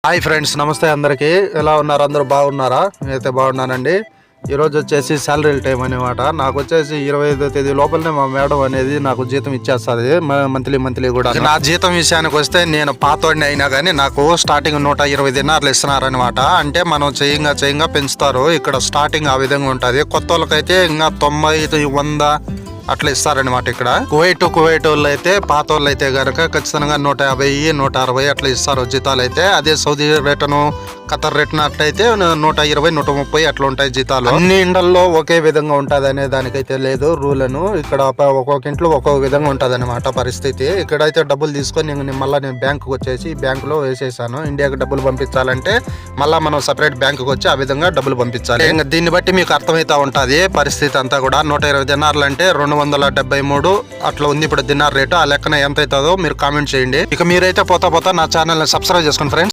Hi friends, నమస్తే అందరికీ. ఎలా ఉన్నారు? అందరూ బాగున్నారా? నేనైతే బాగున్నానండి. ఈరోజు వచ్చేసి శాలరీ టైం అనమాట. నాకు వచ్చేసి 25వ తేదీ లోపలనే మా మేడం అనేది నాకు జీతం ఇచ్చేస్తుంది, మంత్లీ కూడా. నా జీతం విషయానికి వస్తే నేను పాతోడిని అయినా కానీ నాకు స్టార్టింగ్ 120 దినార్లు ఇస్తున్నారనమాట. అంటే మనం చేయంగా పెంచుతారు. ఇక్కడ స్టార్టింగ్ ఆ విధంగా ఉంటుంది. కొత్త వాళ్ళకైతే ఇంకా 90, 100 అట్లా ఇస్తారనమాట. ఇక్కడ కువైట్ వాళ్ళు అయితే, పాత వాళ్ళు అయితే కనుక ఖచ్చితంగా 150, 160 అట్లా ఇస్తారు జీతాలు అయితే. అదే సౌదీ రేటను, ఖతర్ రేటను అట్లయితే 120, 130 అట్లా ఉంటాయి జీతాలు. అన్ని ఇండ్లలో ఒకే విధంగా ఉంటుంది అనే దానికైతే లేదు రూల్ అను. ఇక్కడ ఒక్కొక్క ఇంట్లో ఒక్కొక్క విధంగా ఉంటుంది అనమాట పరిస్థితి. ఇక్కడైతే డబ్బులు తీసుకొని మళ్ళీ నేను బ్యాంకుకి వచ్చేసి బ్యాంకులో వేసేసాను. ఇండియాకి డబ్బులు పంపించాలంటే మళ్ళీ మనం సపరేట్ బ్యాంకుకి వచ్చి ఆ విధంగా డబ్బులు పంపించాలి. ఇంకా దీన్ని బట్టి మీకు అర్థమవుతా ఉంటుంది పరిస్థితి అంతా కూడా. 120 దినార్లు అంటే 273 అట్లా ఉంది ఇప్పుడు దినార్ రేటు. ఆ లెక్కన ఎంత అవుతుందో మీరు కామెంట్ చేయండి. ఇక మీరైతే పోతా నా ఛానల్ ని సబ్స్క్రైబ్ చేసుకోండి ఫ్రెండ్స్.